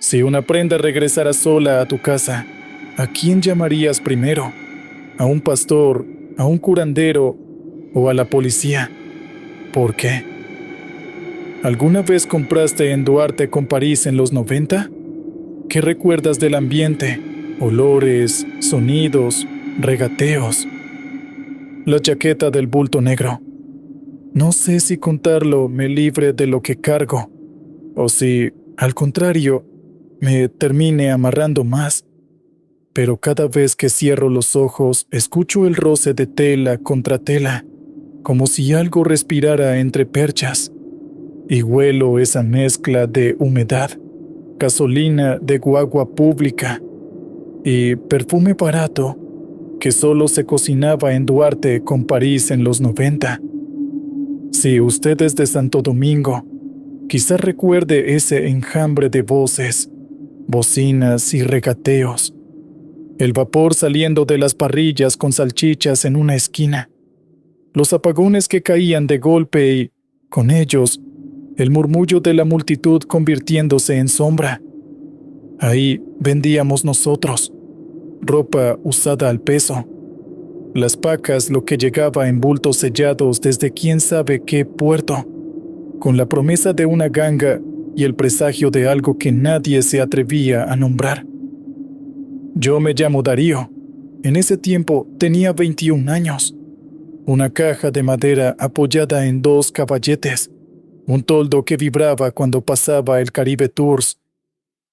Si una prenda regresara sola a tu casa, ¿a quién llamarías primero? ¿A un pastor, a un curandero o a la policía? ¿Por qué? ¿Alguna vez compraste en Duarte con París en los 90? ¿Qué recuerdas del ambiente? Olores, sonidos, regateos. La chaqueta del bulto negro. No sé si contarlo me libre de lo que cargo, o si, al contrario, me termine amarrando más. Pero cada vez que cierro los ojos, escucho el roce de tela contra tela, como si algo respirara entre perchas, y huelo esa mezcla de humedad, gasolina de guagua pública y perfume barato que solo se cocinaba en Duarte con París en los 90. Si usted es de Santo Domingo, quizá recuerde ese enjambre de voces, bocinas y regateos, el vapor saliendo de las parrillas con salchichas en una esquina, los apagones que caían de golpe y, con ellos, el murmullo de la multitud convirtiéndose en sombra. Ahí vendíamos nosotros, ropa usada al peso, las pacas lo que llegaba en bultos sellados desde quién sabe qué puerto, con la promesa de una ganga y el presagio de algo que nadie se atrevía a nombrar. Yo me llamo Darío. En ese tiempo tenía 21 años. Una caja de madera apoyada en 2 caballetes, un toldo que vibraba cuando pasaba el Caribe Tours,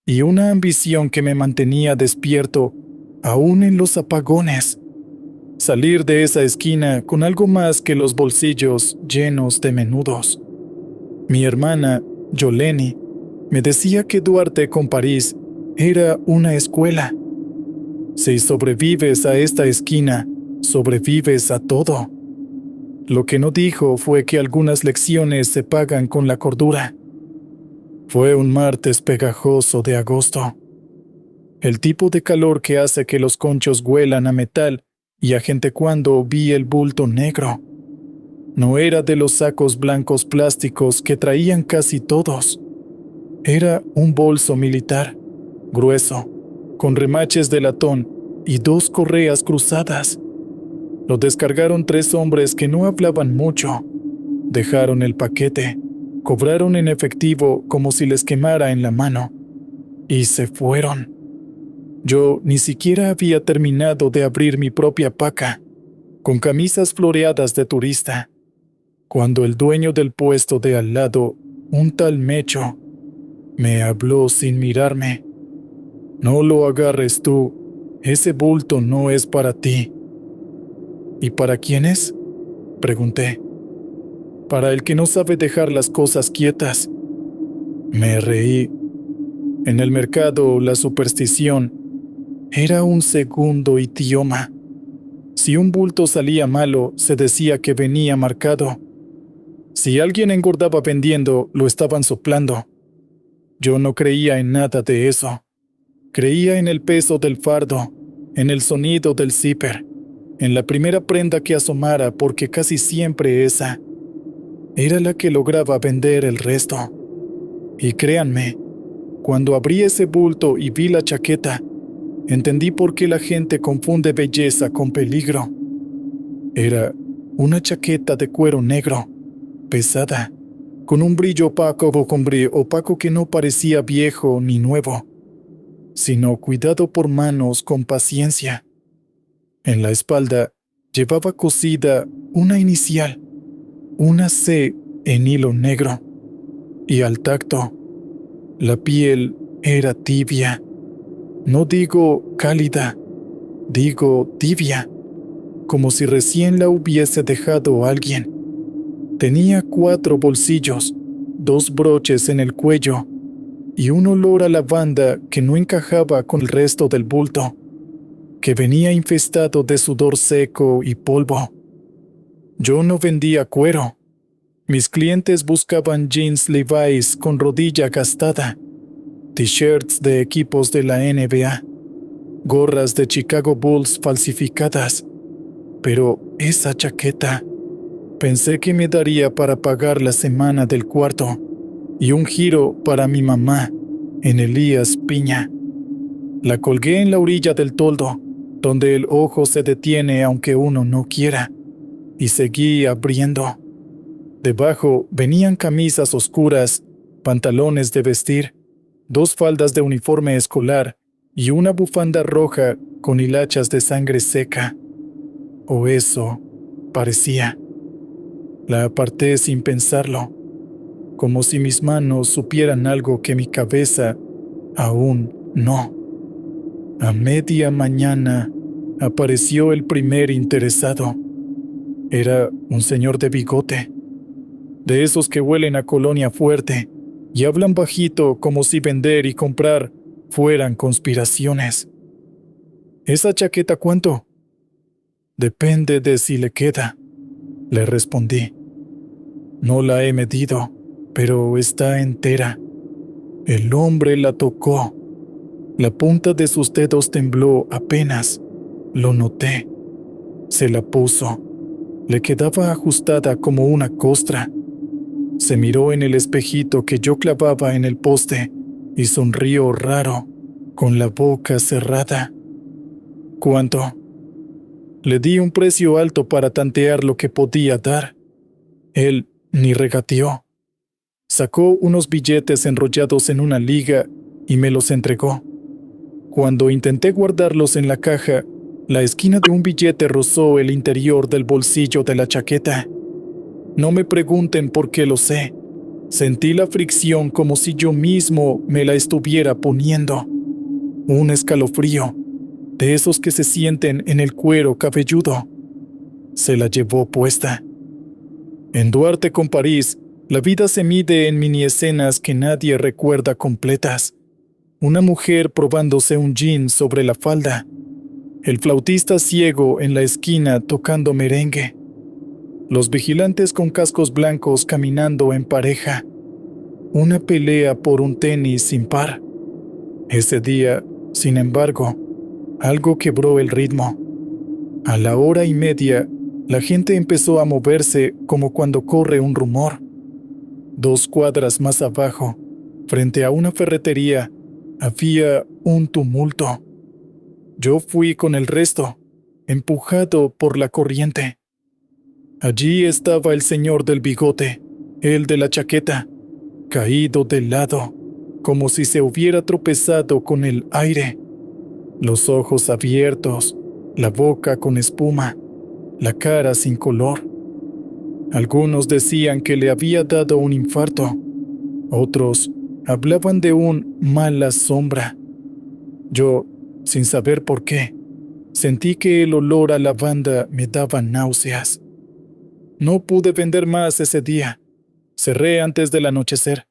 y una ambición que me mantenía despierto aún en los apagones. Salir de esa esquina con algo más que los bolsillos llenos de menudos. Mi hermana, Yoleni, me decía que Duarte con París era una escuela. Si sobrevives a esta esquina, sobrevives a todo. Lo que no dijo fue que algunas lecciones se pagan con la cordura. Fue un martes pegajoso de agosto. El tipo de calor que hace que los conchos huelan a metal y a gente cuando vi el bulto negro. No era de los sacos blancos plásticos que traían casi todos. Era un bolso militar, grueso, con remaches de latón y 2 correas cruzadas. Lo descargaron 3 hombres que no hablaban mucho. Dejaron el paquete, cobraron en efectivo como si les quemara en la mano, y se fueron. Yo ni siquiera había terminado de abrir mi propia paca, con camisas floreadas de turista, cuando el dueño del puesto de al lado, un tal Mecho, me habló sin mirarme. «No lo agarres tú, ese bulto no es para ti». «¿Y para quién es?», pregunté. «Para el que no sabe dejar las cosas quietas». Me reí. En el mercado, la superstición era un segundo idioma. Si un bulto salía malo, se decía que venía marcado. Si alguien engordaba vendiendo, lo estaban soplando. Yo no creía en nada de eso. Creía en el peso del fardo, en el sonido del zipper, en la primera prenda que asomara, porque casi siempre esa era la que lograba vender el resto. Y créanme, cuando abrí ese bulto y vi la chaqueta, entendí por qué la gente confunde belleza con peligro. Era una chaqueta de cuero negro, pesada, con un brillo opaco que no parecía viejo ni nuevo, sino cuidado por manos con paciencia. En la espalda llevaba cosida una inicial, una C en hilo negro, y al tacto, la piel era tibia. No digo cálida, digo tibia, como si recién la hubiese dejado alguien. Tenía 4 bolsillos, 2 broches en el cuello y un olor a lavanda que no encajaba con el resto del bulto, que venía infestado de sudor seco y polvo. Yo no vendía cuero. Mis clientes buscaban jeans Levi's con rodilla gastada, t-shirts de equipos de la NBA, gorras de Chicago Bulls falsificadas. Pero esa chaqueta, pensé que me daría para pagar la semana del cuarto y un giro para mi mamá en Elías Piña. La colgué en la orilla del toldo, donde el ojo se detiene aunque uno no quiera, y seguí abriendo. Debajo venían camisas oscuras, pantalones de vestir, 2 faldas de uniforme escolar y una bufanda roja con hilachas de sangre seca. O eso parecía. La aparté sin pensarlo, como si mis manos supieran algo que mi cabeza aún no. A media mañana apareció el primer interesado. Era un señor de bigote, de esos que huelen a colonia fuerte y hablan bajito como si vender y comprar fueran conspiraciones. ¿Esa chaqueta cuánto? Depende de si le queda, le respondí. No la he medido, pero está entera. El hombre la tocó. La punta de sus dedos tembló apenas. Lo noté. Se la puso. Le quedaba ajustada como una costra. Se miró en el espejito que yo clavaba en el poste y sonrió raro, con la boca cerrada. ¿Cuánto? Le di un precio alto para tantear lo que podía dar. Él ni regateó. Sacó unos billetes enrollados en una liga y me los entregó. Cuando intenté guardarlos en la caja, la esquina de un billete rozó el interior del bolsillo de la chaqueta. No me pregunten por qué lo sé. Sentí la fricción como si yo mismo me la estuviera poniendo. Un escalofrío, de esos que se sienten en el cuero cabelludo. Se la llevó puesta. En Duarte con París, la vida se mide en mini escenas que nadie recuerda completas. Una mujer probándose un gin sobre la falda. El flautista ciego en la esquina tocando merengue. Los vigilantes con cascos blancos caminando en pareja. Una pelea por un tenis sin par. Ese día, sin embargo, algo quebró el ritmo. A la 1:30, la gente empezó a moverse como cuando corre un rumor. 2 cuadras más abajo, frente a una ferretería, había un tumulto. Yo fui con el resto, empujado por la corriente. Allí estaba el señor del bigote, el de la chaqueta, caído de lado, como si se hubiera tropezado con el aire. Los ojos abiertos, la boca con espuma, la cara sin color. Algunos decían que le había dado un infarto. Otros hablaban de un mala sombra. Yo, sin saber por qué, sentí que el olor a lavanda me daba náuseas. No pude vender más ese día. Cerré antes del anochecer.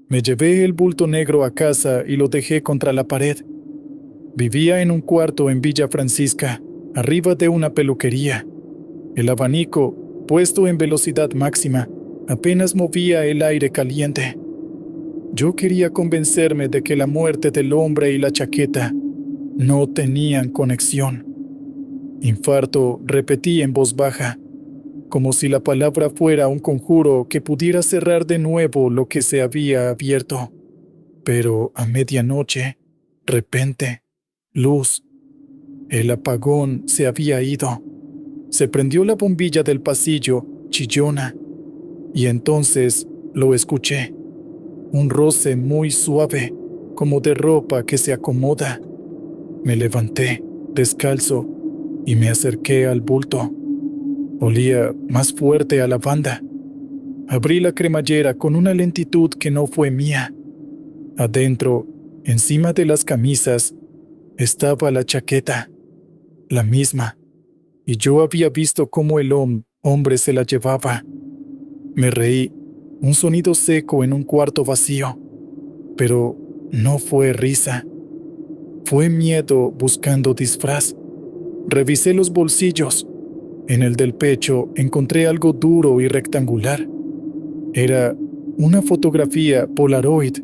Me llevé el bulto negro a casa y lo dejé contra la pared. Vivía en un cuarto en Villa Francisca, arriba de una peluquería. El abanico, puesto en velocidad máxima, apenas movía el aire caliente. Yo quería convencerme de que la muerte del hombre y la chaqueta no tenían conexión. Infarto, repetí en voz baja, como si la palabra fuera un conjuro que pudiera cerrar de nuevo lo que se había abierto. Pero a medianoche, repente, luz. El apagón se había ido. Se prendió la bombilla del pasillo, chillona, y entonces lo escuché. Un roce muy suave, como de ropa que se acomoda. Me levanté, descalzo, y me acerqué al bulto. Olía más fuerte a lavanda. Abrí la cremallera con una lentitud que no fue mía. Adentro, encima de las camisas, estaba la chaqueta, la misma, y yo había visto cómo el hombre se la llevaba. Me reí, un sonido seco en un cuarto vacío, pero no fue risa. Fue miedo buscando disfraz. Revisé los bolsillos. En el del pecho encontré algo duro y rectangular. Era una fotografía Polaroid,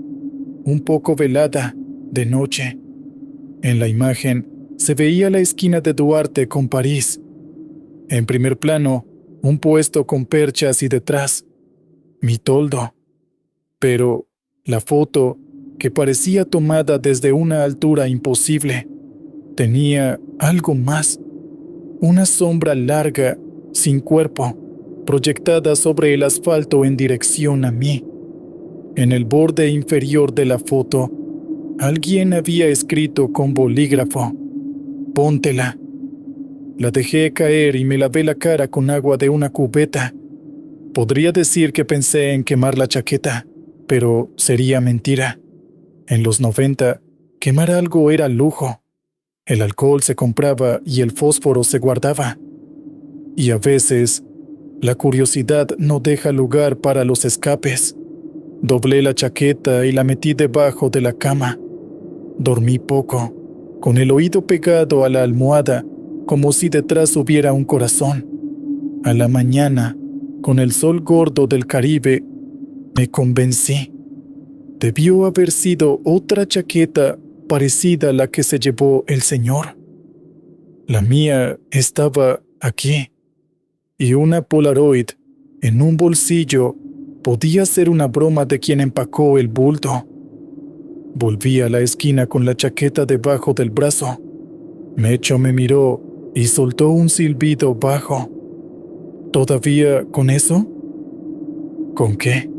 un poco velada, de noche. En la imagen se veía la esquina de Duarte con París. En primer plano, un puesto con perchas y detrás, mi toldo. Pero la foto que parecía tomada desde una altura imposible. Tenía algo más, una sombra larga, sin cuerpo, proyectada sobre el asfalto en dirección a mí. En el borde inferior de la foto, alguien había escrito con bolígrafo: «Póntela». La dejé caer y me lavé la cara con agua de una cubeta. Podría decir que pensé en quemar la chaqueta, pero sería mentira. En los 90, quemar algo era lujo. El alcohol se compraba y el fósforo se guardaba. Y a veces, la curiosidad no deja lugar para los escapes. Doblé la chaqueta y la metí debajo de la cama. Dormí poco, con el oído pegado a la almohada, como si detrás hubiera un corazón. A la mañana, con el sol gordo del Caribe, me convencí. Debió haber sido otra chaqueta parecida a la que se llevó el señor. La mía estaba aquí, y una Polaroid en un bolsillo podía ser una broma de quien empacó el bulto. Volví a la esquina con la chaqueta debajo del brazo. Mecho me miró y soltó un silbido bajo. ¿Todavía con eso? ¿Con qué?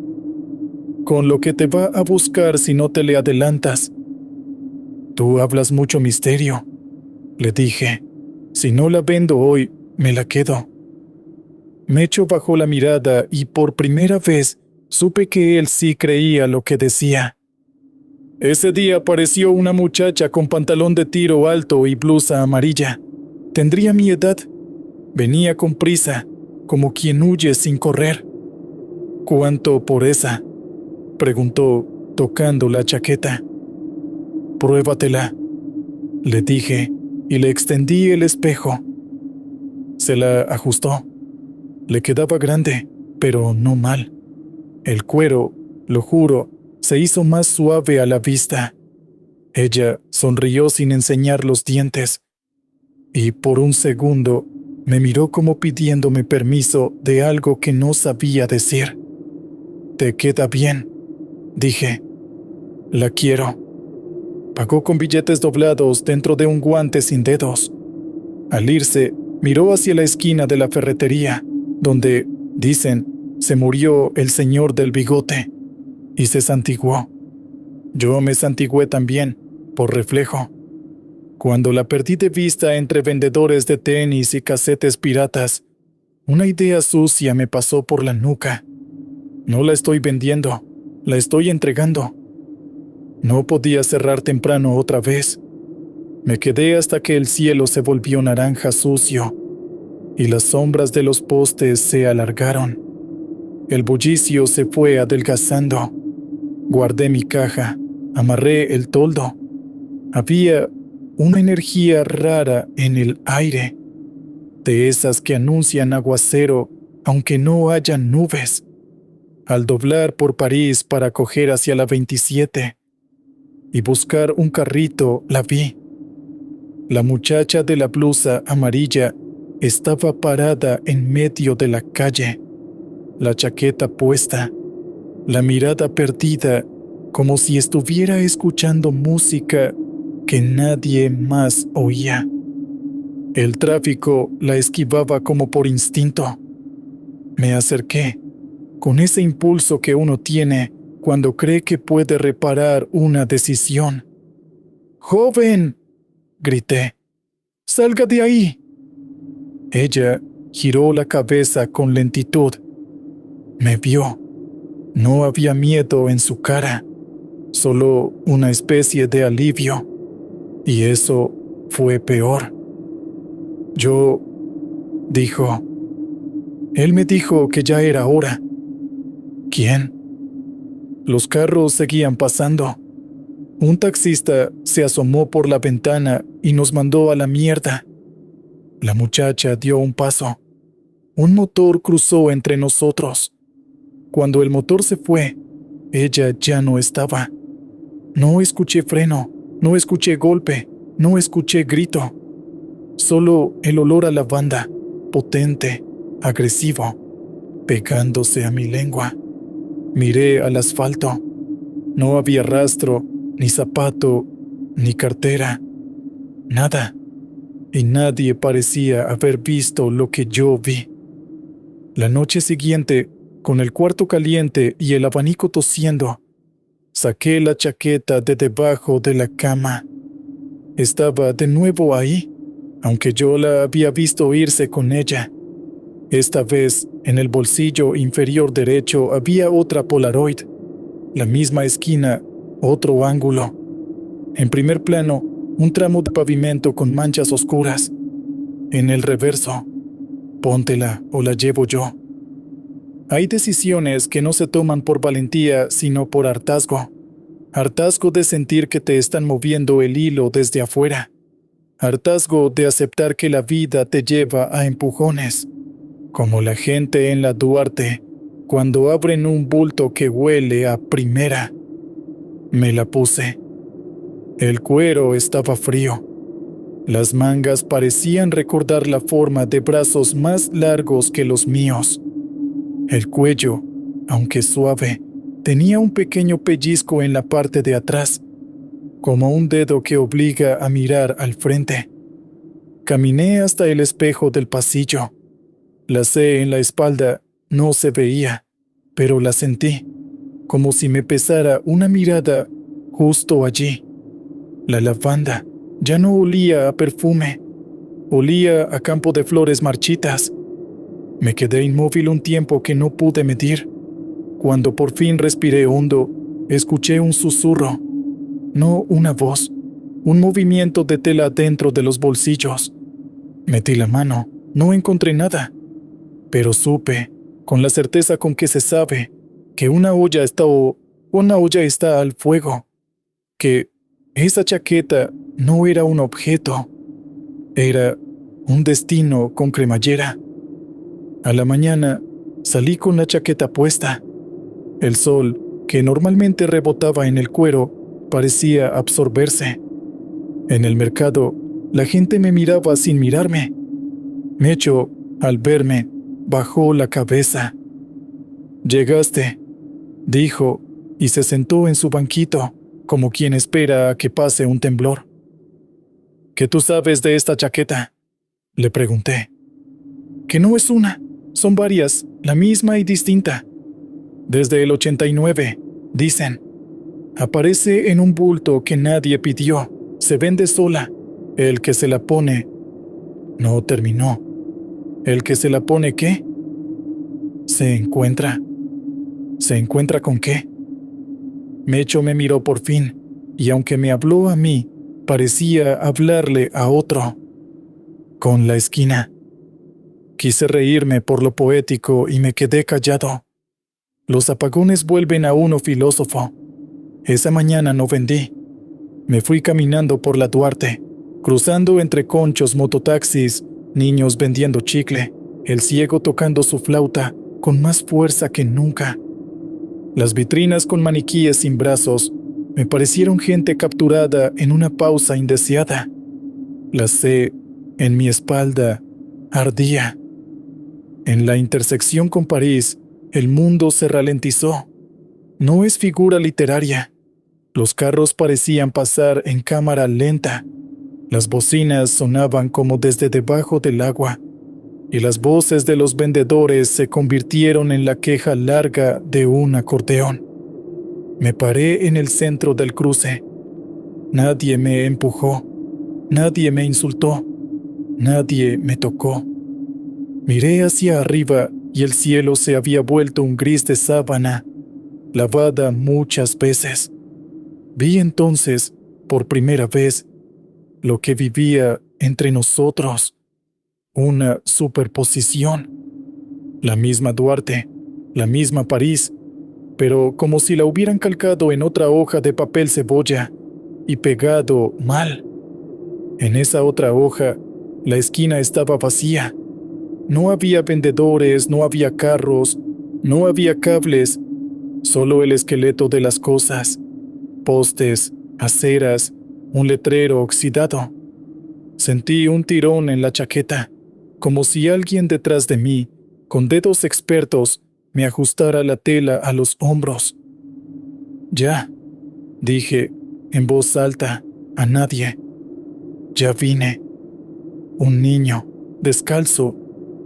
Con lo que te va a buscar si no te le adelantas. Tú hablas mucho misterio, le dije. Si no la vendo hoy, me la quedo. Mecho bajó la mirada y por primera vez supe que él sí creía lo que decía. Ese día apareció una muchacha con pantalón de tiro alto y blusa amarilla. Tendría mi edad. Venía con prisa, como quien huye sin correr. ¿Cuánto por esa?, preguntó, tocando la chaqueta. Pruébatela, le dije, y le extendí el espejo. Se la ajustó. Le quedaba grande, pero no mal. El cuero, lo juro, se hizo más suave a la vista. Ella sonrió sin enseñar los dientes, y por un segundo me miró como pidiéndome permiso de algo que no sabía decir. «Te queda bien», dije. «La quiero». Pagó con billetes doblados dentro de un guante sin dedos. Al irse, miró hacia la esquina de la ferretería, donde, dicen, se murió el señor del bigote, y se santiguó. Yo me santigué también, por reflejo. Cuando la perdí de vista entre vendedores de tenis y casetes piratas, una idea sucia me pasó por la nuca. No la estoy vendiendo, la estoy entregando. No podía cerrar temprano otra vez. Me quedé hasta que el cielo se volvió naranja sucio y las sombras de los postes se alargaron. El bullicio se fue adelgazando. Guardé mi caja, amarré el toldo. Había una energía rara en el aire, de esas que anuncian aguacero aunque no haya nubes. Al doblar por París para coger hacia la 27 y buscar un carrito, la vi. La muchacha de la blusa amarilla estaba parada en medio de la calle, la chaqueta puesta, la mirada perdida, como si estuviera escuchando música que nadie más oía. El tráfico la esquivaba como por instinto. Me acerqué, con ese impulso que uno tiene cuando cree que puede reparar una decisión. «¡Joven!», grité. «¡Salga de ahí!». Ella giró la cabeza con lentitud. Me vio. No había miedo en su cara, solo una especie de alivio. Y eso fue peor. «Yo», dijo. Él me dijo que ya era hora. ¿Quién? Los carros seguían pasando. Un taxista se asomó por la ventana y nos mandó a la mierda. La muchacha dio un paso. Un motor cruzó entre nosotros. Cuando el motor se fue, ella ya no estaba. No escuché freno, no escuché golpe, no escuché grito. Solo el olor a lavanda, potente, agresivo, pegándose a mi lengua. Miré al asfalto. No había rastro ni zapato, ni cartera, nada. Y nadie parecía haber visto lo que yo vi. La noche siguiente, con el cuarto caliente y el abanico tosiendo, saqué la chaqueta de debajo de la cama. Estaba de nuevo ahí, aunque yo la había visto irse con ella. Esta vez, en el bolsillo inferior derecho había otra Polaroid, la misma esquina, otro ángulo. En primer plano, un tramo de pavimento con manchas oscuras. En el reverso, póntela o la llevo yo. Hay decisiones que no se toman por valentía, sino por hartazgo. Hartazgo de sentir que te están moviendo el hilo desde afuera. Hartazgo de aceptar que la vida te lleva a empujones. Como la gente en la Duarte, cuando abren un bulto que huele a primera. Me la puse. El cuero estaba frío. Las mangas parecían recordar la forma de brazos más largos que los míos. El cuello, aunque suave, tenía un pequeño pellizco en la parte de atrás, como un dedo que obliga a mirar al frente. Caminé hasta el espejo del pasillo. La C en la espalda no se veía, pero la sentí, como si me pesara una mirada justo allí. La lavanda ya no olía a perfume, olía a campo de flores marchitas. Me quedé inmóvil un tiempo que no pude medir. Cuando por fin respiré hondo, escuché un susurro, no una voz, un movimiento de tela dentro de los bolsillos. Metí la mano, no encontré nada, pero supe, con la certeza con que se sabe, que una olla está al fuego, que esa chaqueta no era un objeto, era un destino con cremallera. A la mañana salí con la chaqueta puesta. El sol, que normalmente rebotaba en el cuero, parecía absorberse. En el mercado, la gente me miraba sin mirarme. Mecho, al verme, bajó la cabeza. «Llegaste», dijo, y se sentó en su banquito, como quien espera a que pase un temblor. «¿Qué tú sabes de esta chaqueta?», le pregunté. «Que no es una, son varias, la misma y distinta. Desde el 89, dicen. Aparece en un bulto que nadie pidió, se vende sola. El que se la pone...». No terminó. ¿El que se la pone qué? Se encuentra. ¿Se encuentra con qué? Mecho me miró por fin, y aunque me habló a mí, parecía hablarle a otro. Con la esquina. Quise reírme por lo poético y me quedé callado. Los apagones vuelven a uno filósofo. Esa mañana no vendí. Me fui caminando por la Duarte, cruzando entre conchos, mototaxis, niños vendiendo chicle, el ciego tocando su flauta con más fuerza que nunca. Las vitrinas con maniquíes sin brazos me parecieron gente capturada en una pausa indeseada. La C en mi espalda ardía. En la intersección con París, el mundo se ralentizó. No es figura literaria. Los carros parecían pasar en cámara lenta. Las bocinas sonaban como desde debajo del agua, y las voces de los vendedores se convirtieron en la queja larga de un acordeón. Me paré en el centro del cruce. Nadie me empujó, nadie me insultó, nadie me tocó. Miré hacia arriba y el cielo se había vuelto un gris de sábana, lavada muchas veces. Vi entonces, por primera vez, lo que vivía entre nosotros, una superposición. La misma Duarte, la misma París, pero como si la hubieran calcado en otra hoja de papel cebolla y pegado mal. En esa otra hoja, la esquina estaba vacía. No había vendedores, no había carros, no había cables, solo el esqueleto de las cosas, postes, aceras, un letrero oxidado. Sentí un tirón en la chaqueta, como si alguien detrás de mí, con dedos expertos, me ajustara la tela a los hombros. «Ya», dije, en voz alta, a nadie. Ya vine. Un niño, descalzo,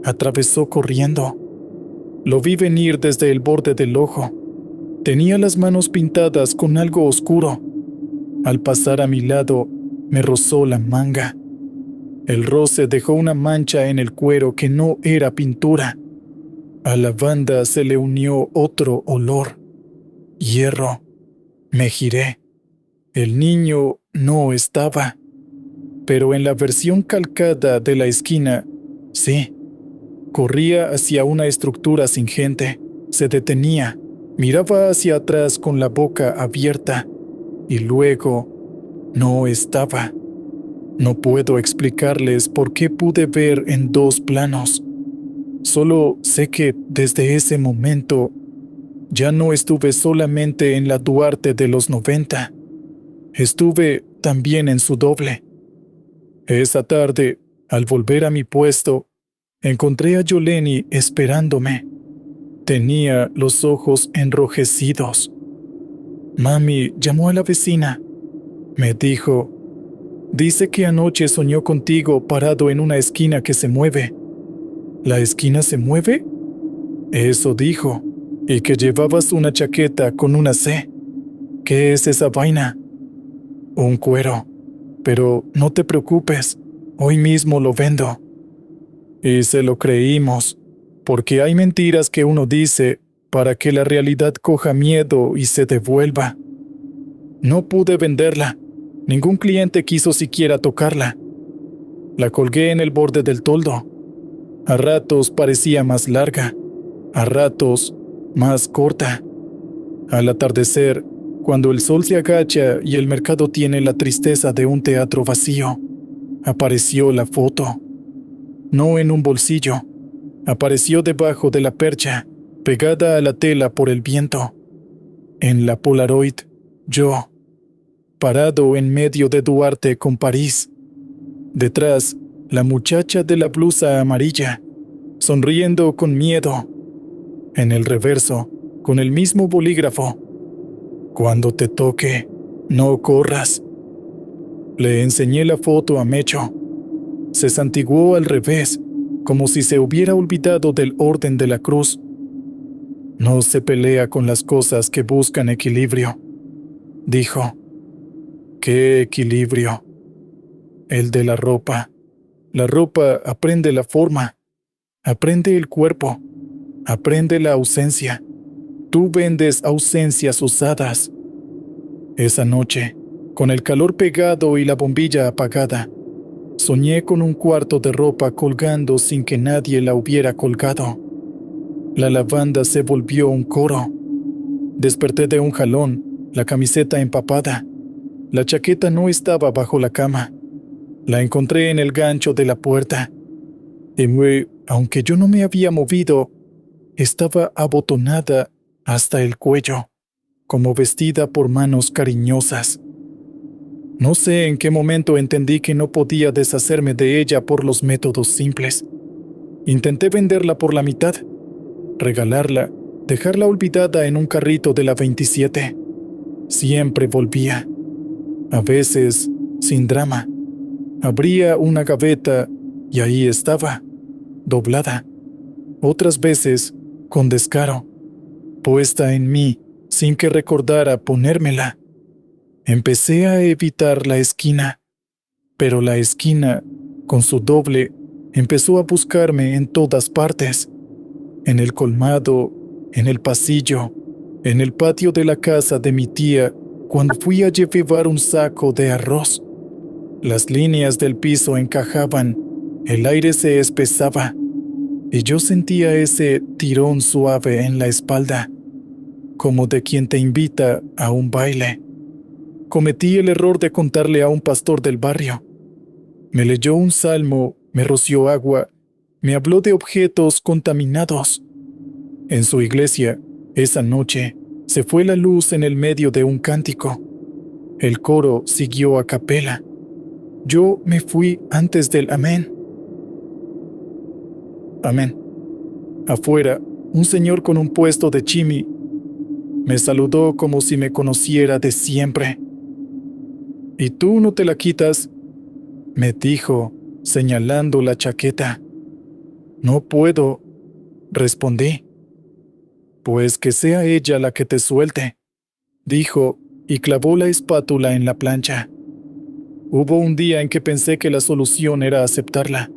atravesó corriendo. Lo vi venir desde el borde del ojo. Tenía las manos pintadas con algo oscuro. Al pasar a mi lado, me rozó la manga. El roce dejó una mancha en el cuero que no era pintura. A la banda se le unió otro olor. Hierro. Me giré. El niño no estaba. Pero en la versión calcada de la esquina, sí. Corría hacia una estructura sin gente. Se detenía. Miraba hacia atrás con la boca abierta. Y luego no estaba. No puedo explicarles por qué pude ver en dos planos. Solo sé que desde ese momento ya no estuve solamente en la Duarte de los 90. Estuve también en su doble. Esa tarde, al volver a mi puesto, encontré a Yoleni esperándome. Tenía los ojos enrojecidos. Mami llamó a la vecina. Me dijo: dice que anoche soñó contigo parado en una esquina que se mueve. ¿La esquina se mueve? Eso dijo. Y que llevabas una chaqueta con una C. ¿Qué es esa vaina? Un cuero. Pero no te preocupes, hoy mismo lo vendo. Y se lo creímos, porque hay mentiras que uno dice para que la realidad coja miedo y se devuelva. No pude venderla. Ningún cliente quiso siquiera tocarla. La colgué en el borde del toldo. A ratos parecía más larga, a ratos más corta. Al atardecer, cuando el sol se agacha y el mercado tiene la tristeza de un teatro vacío, apareció la foto. No en un bolsillo, apareció debajo de la percha, pegada a la tela por el viento. En la Polaroid, yo, parado en medio de Duarte con París. Detrás, la muchacha de la blusa amarilla, sonriendo con miedo. En el reverso, con el mismo bolígrafo: cuando te toque, no corras. Le enseñé la foto a Mecho. Se santiguó al revés, como si se hubiera olvidado del orden de la cruz. No se pelea con las cosas que buscan equilibrio, dijo. ¿Qué equilibrio? El de la ropa. La ropa aprende la forma, aprende el cuerpo, aprende la ausencia. Tú vendes ausencias usadas. Esa noche, con el calor pegado y la bombilla apagada, soñé con un cuarto de ropa colgando sin que nadie la hubiera colgado. La lavanda se volvió un coro. Desperté de un jalón, la camiseta empapada. La chaqueta no estaba bajo la cama. La encontré en el gancho de la puerta. Y aunque yo no me había movido, estaba abotonada hasta el cuello, como vestida por manos cariñosas. No sé en qué momento entendí que no podía deshacerme de ella por los métodos simples. Intenté venderla por la mitad, regalarla, dejarla olvidada en un carrito de la 27. Siempre volvía. A veces, sin drama. Abría una gaveta y ahí estaba, doblada. Otras veces, con descaro, puesta en mí sin que recordara ponérmela. Empecé a evitar la esquina, pero la esquina, con su doble, empezó a buscarme en todas partes. En el colmado, en el pasillo, en el patio de la casa de mi tía, cuando fui a llevar un saco de arroz. Las líneas del piso encajaban, el aire se espesaba, y yo sentía ese tirón suave en la espalda, como de quien te invita a un baile. Cometí el error de contarle a un pastor del barrio. Me leyó un salmo, me roció agua, me habló de objetos contaminados. En su iglesia, esa noche, se fue la luz en el medio de un cántico. El coro siguió a capela. Yo me fui antes del amén. Amén. Afuera, un señor con un puesto de chimi me saludó como si me conociera de siempre. ¿Y tú no te la quitas?, me dijo, señalando la chaqueta. No puedo, respondí. Pues que sea ella la que te suelte, dijo, y clavó la espátula en la plancha. Hubo un día en que pensé que la solución era aceptarla.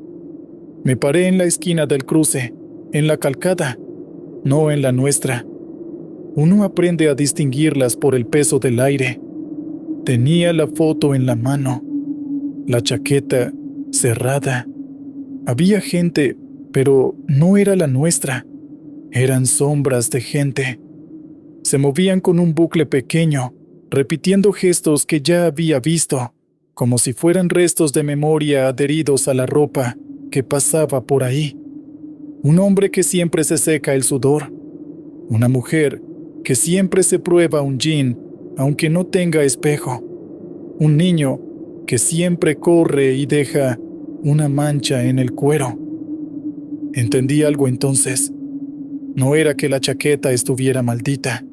Me paré en la esquina del cruce, en la calcada, no en la nuestra. Uno aprende a distinguirlas por el peso del aire. Tenía la foto en la mano, la chaqueta cerrada. Había gente, pero no era la nuestra. Eran sombras de gente. Se movían con un bucle pequeño, repitiendo gestos que ya había visto, como si fueran restos de memoria adheridos a la ropa que pasaba por ahí. Un hombre que siempre se seca el sudor. Una mujer que siempre se prueba un jean, aunque no tenga espejo. Un niño que siempre corre y deja una mancha en el cuero. Entendí algo entonces. No era que la chaqueta estuviera maldita,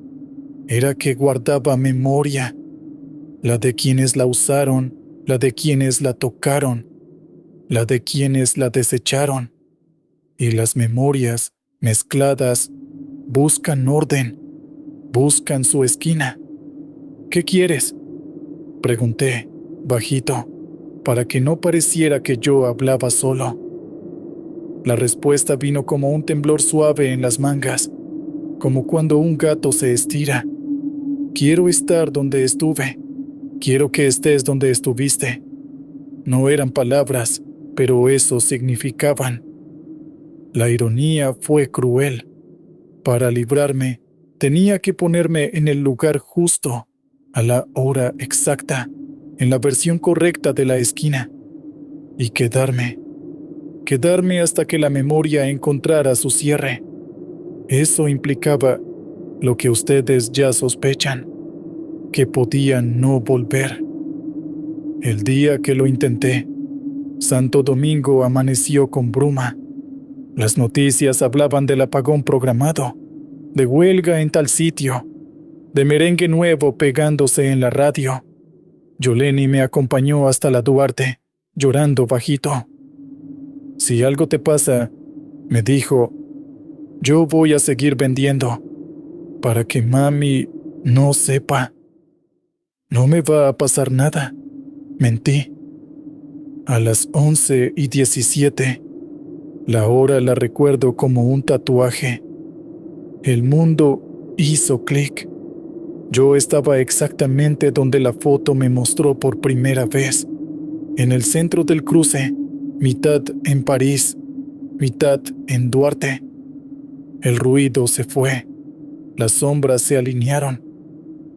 era que guardaba memoria, la de quienes la usaron, la de quienes la tocaron, la de quienes la desecharon. Y las memorias, mezcladas, buscan orden, buscan su esquina. ¿Qué quieres?, pregunté, bajito, para que no pareciera que yo hablaba solo. La respuesta vino como un temblor suave en las mangas, como cuando un gato se estira. Quiero estar donde estuve. Quiero que estés donde estuviste. No eran palabras, pero eso significaban. La ironía fue cruel. Para librarme, tenía que ponerme en el lugar justo, a la hora exacta, en la versión correcta de la esquina, y quedarme hasta que la memoria encontrara su cierre. Eso implicaba lo que ustedes ya sospechan, que podían no volver. El día que lo intenté, Santo Domingo amaneció con bruma. Las noticias hablaban del apagón programado, de huelga en tal sitio, de merengue nuevo pegándose en la radio. Yoleni me acompañó hasta la Duarte, llorando bajito. Si algo te pasa, me dijo, yo voy a seguir vendiendo, para que mami no sepa. No me va a pasar nada, mentí. A las 11:17, la hora la recuerdo como un tatuaje. El mundo hizo clic. Yo estaba exactamente donde la foto me mostró por primera vez, en el centro del cruce, mitad en París, mitad en Duarte. El ruido se fue, las sombras se alinearon,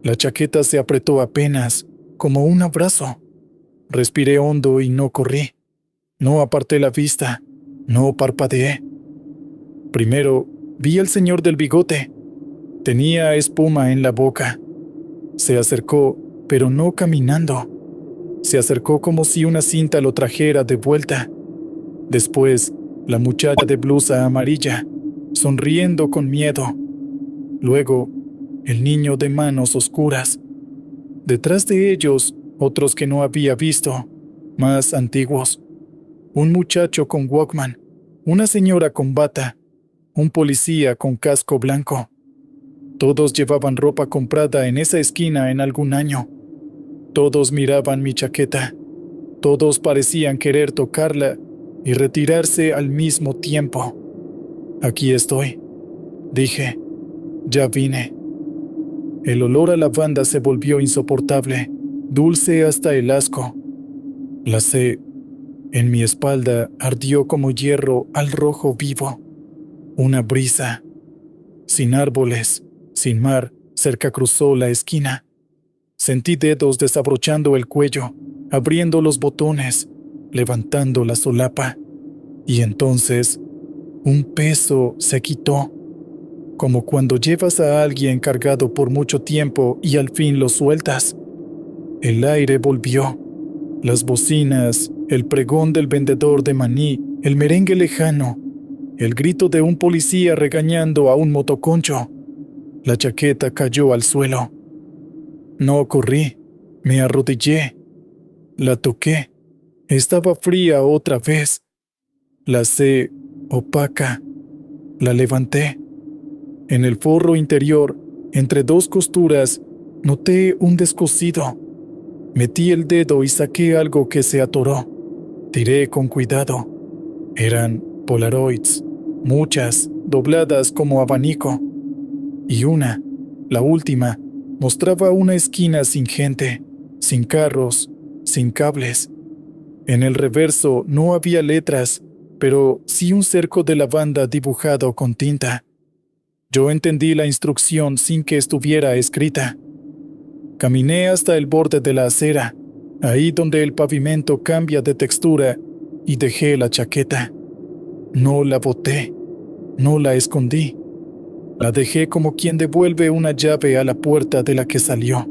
la chaqueta se apretó apenas, como un abrazo. Respiré hondo y no corrí, no aparté la vista, no parpadeé. Primero vi al señor del bigote. Tenía espuma en la boca. Se acercó, pero no caminando. Se acercó como si una cinta lo trajera de vuelta. Después, la muchacha de blusa amarilla, sonriendo con miedo. Luego, el niño de manos oscuras. Detrás de ellos, otros que no había visto, más antiguos. Un muchacho con Walkman, una señora con bata, un policía con casco blanco. Todos llevaban ropa comprada en esa esquina en algún año. Todos miraban mi chaqueta. Todos parecían querer tocarla y retirarse al mismo tiempo. Aquí estoy, dije. Ya vine. El olor a lavanda se volvió insoportable, dulce hasta el asco. La sed en mi espalda ardió como hierro al rojo vivo. Una brisa, sin árboles, sin mar, cerca cruzó la esquina. Sentí dedos desabrochando el cuello, abriendo los botones, levantando la solapa. Y entonces, un peso se quitó, como cuando llevas a alguien cargado por mucho tiempo y al fin lo sueltas. El aire volvió. Las bocinas, el pregón del vendedor de maní, el merengue lejano, el grito de un policía regañando a un motoconcho. La chaqueta cayó al suelo. No corrí, me arrodillé, La toqué. Estaba fría otra vez. La sé opaca. La levanté. En el forro interior, entre dos costuras, noté un descosido. Metí el dedo y saqué algo que se atoró. Tiré con cuidado. Eran Polaroids, muchas, dobladas como abanico. Y una, la última, mostraba una esquina sin gente, sin carros, sin cables. En el reverso no había letras, pero sí un cerco de lavanda dibujado con tinta. Yo entendí la instrucción sin que estuviera escrita. Caminé hasta el borde de la acera, ahí donde el pavimento cambia de textura, y dejé la chaqueta. No la boté, no la escondí. La dejé como quien devuelve una llave a la puerta de la que salió.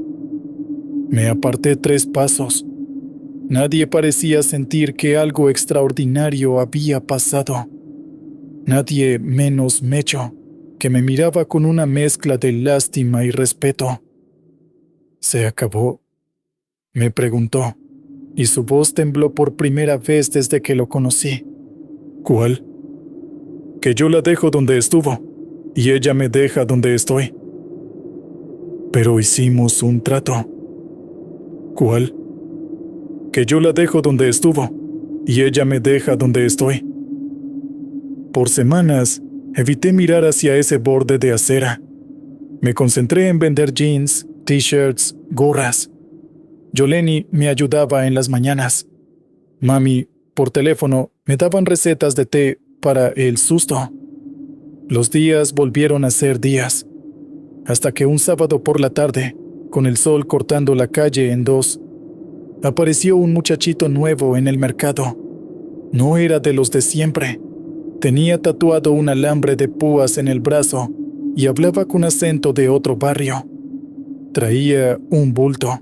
Me aparté 3 pasos. Nadie parecía sentir que algo extraordinario había pasado. Nadie menos Mecho, que me miraba con una mezcla de lástima y respeto. ¿Se acabó?, me preguntó, y su voz tembló por primera vez desde que lo conocí. ¿Cuál? Que yo la dejo donde estuvo, y ella me deja donde estoy. Pero hicimos un trato. ¿Cuál? Que yo la dejo donde estuvo, y ella me deja donde estoy. Por semanas, evité mirar hacia ese borde de acera. Me concentré en vender jeans, t-shirts, gorras. Yoleni me ayudaba en las mañanas. Mami, por teléfono, me daban recetas de té para el susto. Los días volvieron a ser días, hasta que un sábado por la tarde, con el sol cortando la calle en 2, apareció un muchachito nuevo en el mercado. No era de los de siempre. Tenía tatuado un alambre de púas en el brazo y hablaba con acento de otro barrio. Traía un bulto,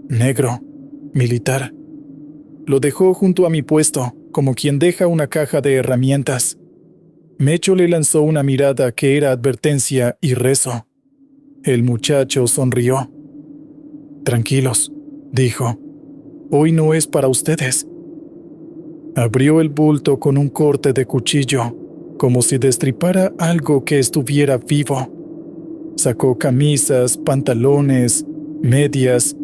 negro, militar. Lo dejó junto a mi puesto, como quien deja una caja de herramientas. Mecho le lanzó una mirada que era advertencia y rezo. El muchacho sonrió. «Tranquilos», dijo. «Hoy no es para ustedes». Abrió el bulto con un corte de cuchillo, como si destripara algo que estuviera vivo. Sacó camisas, pantalones, medias,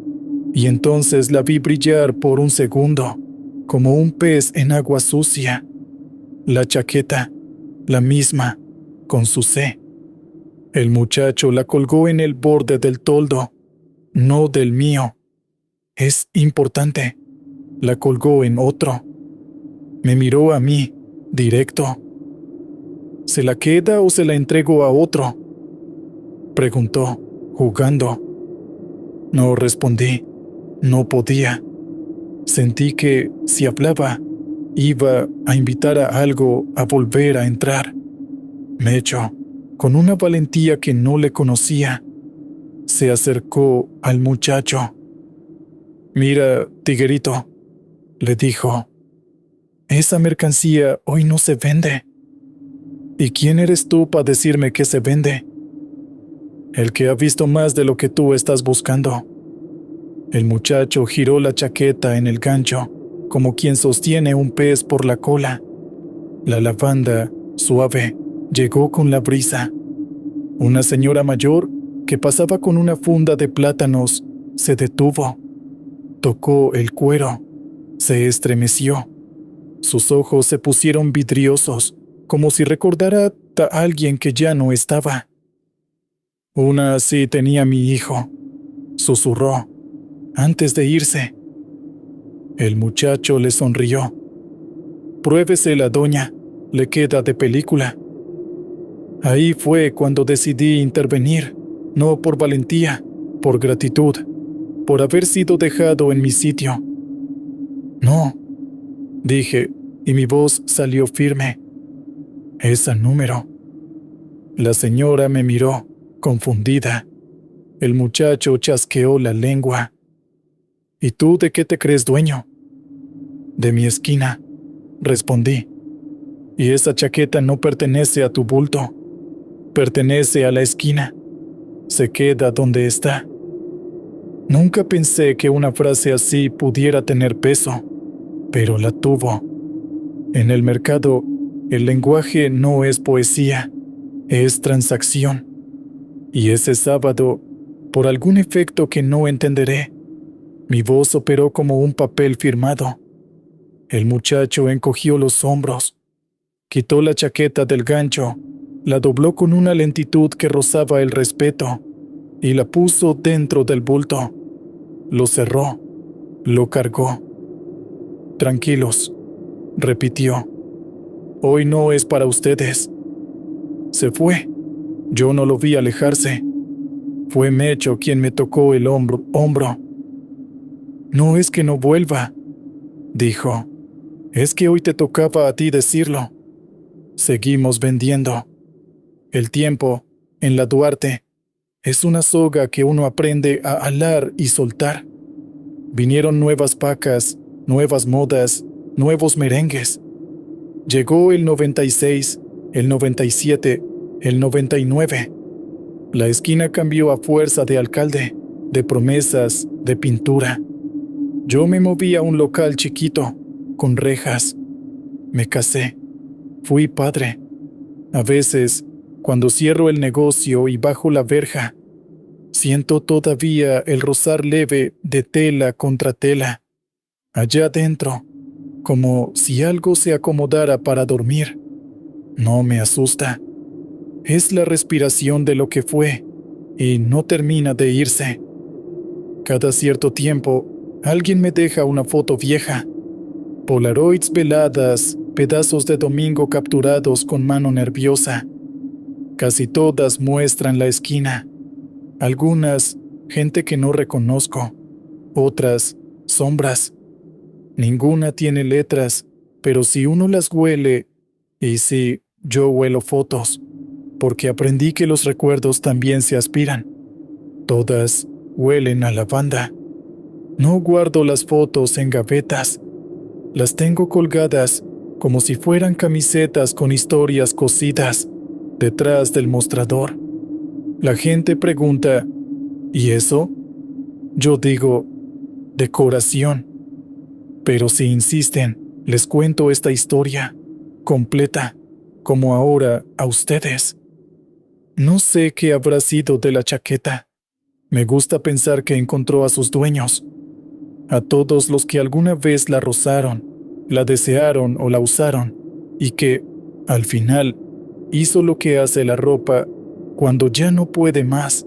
y entonces la vi brillar por un segundo, como un pez en agua sucia. La chaqueta, la misma, con su C. El muchacho la colgó en el borde del toldo, no del mío. Es importante. La colgó en otro. Me miró a mí, directo. ¿Se la queda o se la entrego a otro?, preguntó, jugando. No respondí. No podía. Sentí que, si hablaba, iba a invitar a algo a volver a entrar. Mecho, con una valentía que no le conocía, se acercó al muchacho. «Mira, tiguerito», le dijo, «esa mercancía hoy no se vende». «¿Y quién eres tú para decirme que se vende?» «El que ha visto más de lo que tú estás buscando». El muchacho giró la chaqueta en el gancho, como quien sostiene un pez por la cola. La lavanda, suave, llegó con la brisa. Una señora mayor, que pasaba con una funda de plátanos, se detuvo. Tocó el cuero. Se estremeció. Sus ojos se pusieron vidriosos, como si recordara a alguien que ya no estaba. «Una así tenía mi hijo», susurró, antes de irse. El muchacho le sonrió. «Pruébesela, doña, le queda de película». Ahí fue cuando decidí intervenir, no por valentía, por gratitud, por haber sido dejado en mi sitio. «No», dije, y mi voz salió firme. «Esa número». La señora me miró, confundida. El muchacho chasqueó la lengua. «¿Y tú de qué te crees dueño?» «De mi esquina», respondí. «Y esa chaqueta no pertenece a tu bulto. Pertenece a la esquina. Se queda donde está». Nunca pensé que una frase así pudiera tener peso, pero la tuvo. En el mercado, el lenguaje no es poesía, es transacción. Y ese sábado, por algún efecto que no entenderé, mi voz operó como un papel firmado. El muchacho encogió los hombros, quitó la chaqueta del gancho, la dobló con una lentitud que rozaba el respeto y la puso dentro del bulto. Lo cerró, lo cargó. Tranquilos, repitió. Hoy no es para ustedes. Se fue. Yo no lo vi alejarse. Fue Mecho quien me tocó el hombro. No es que no vuelva, dijo. Es que hoy te tocaba a ti decirlo. Seguimos vendiendo. El tiempo, en la Duarte, es una soga que uno aprende a alar y soltar. Vinieron nuevas pacas, nuevas modas, nuevos merengues. Llegó el 96, el 97, el 99. La esquina cambió a fuerza de alcalde, de promesas, de pintura. Yo me moví a un local chiquito, con rejas. Me casé. Fui padre. A veces, cuando cierro el negocio y bajo la verja, siento todavía el rozar leve de tela contra tela, allá adentro, como si algo se acomodara para dormir. No me asusta. Es la respiración de lo que fue y no termina de irse. Cada cierto tiempo, alguien me deja una foto vieja. Polaroids veladas, pedazos de domingo capturados con mano nerviosa. Casi todas muestran la esquina. Algunas, gente que no reconozco. Otras, sombras. Ninguna tiene letras, pero si uno las huele, y sí, yo huelo fotos, porque aprendí que los recuerdos también se aspiran. Todas huelen a lavanda. No guardo las fotos en gavetas. Las tengo colgadas como si fueran camisetas con historias cosidas detrás del mostrador. La gente pregunta, ¿y eso? Yo digo, decoración. Pero si insisten, les cuento esta historia, completa, como ahora a ustedes. No sé qué habrá sido de la chaqueta. Me gusta pensar que encontró a sus dueños, a todos los que alguna vez la rozaron, la desearon o la usaron, y que, al final, hizo lo que hace la ropa cuando ya no puede más.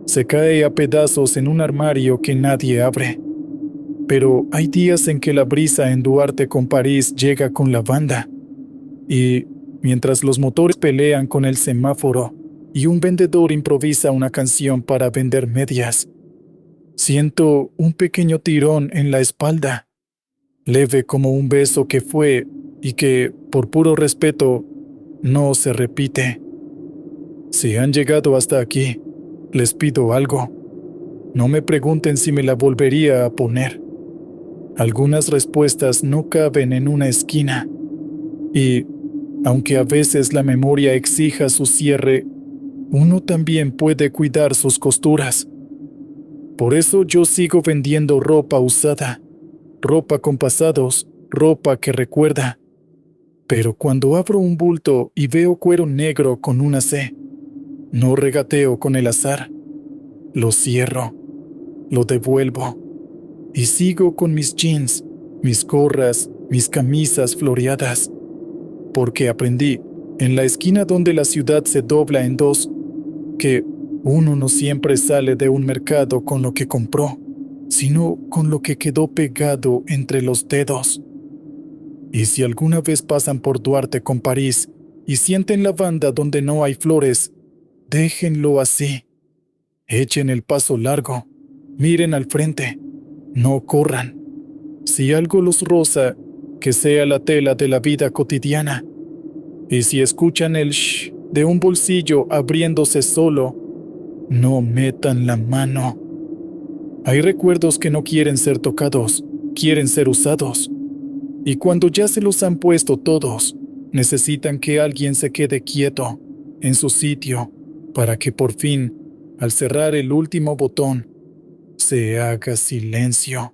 Se cae a pedazos en un armario que nadie abre. Pero hay días en que la brisa en Duarte con París llega con la banda, y mientras los motores pelean con el semáforo y un vendedor improvisa una canción para vender medias, siento un pequeño tirón en la espalda, leve como un beso que fue y que, por puro respeto, no se repite. Si han llegado hasta aquí, les pido algo. No me pregunten si me la volvería a poner. Algunas respuestas no caben en una esquina. Y, aunque a veces la memoria exija su cierre, uno también puede cuidar sus costuras. Por eso yo sigo vendiendo ropa usada, ropa con pasados, ropa que recuerda. Pero cuando abro un bulto y veo cuero negro con una C, no regateo con el azar. Lo cierro, lo devuelvo y sigo con mis jeans, mis gorras, mis camisas floreadas, porque aprendí, en la esquina donde la ciudad se dobla en dos, que uno no siempre sale de un mercado con lo que compró, sino con lo que quedó pegado entre los dedos. Y si alguna vez pasan por Duarte con París y sienten la banda donde no hay flores, déjenlo así. Echen el paso largo, miren al frente, no corran. Si algo los roza, que sea la tela de la vida cotidiana. Y si escuchan el shh de un bolsillo abriéndose solo, no metan la mano. Hay recuerdos que no quieren ser tocados, quieren ser usados. Y cuando ya se los han puesto todos, necesitan que alguien se quede quieto, en su sitio, para que por fin, al cerrar el último botón, se haga silencio.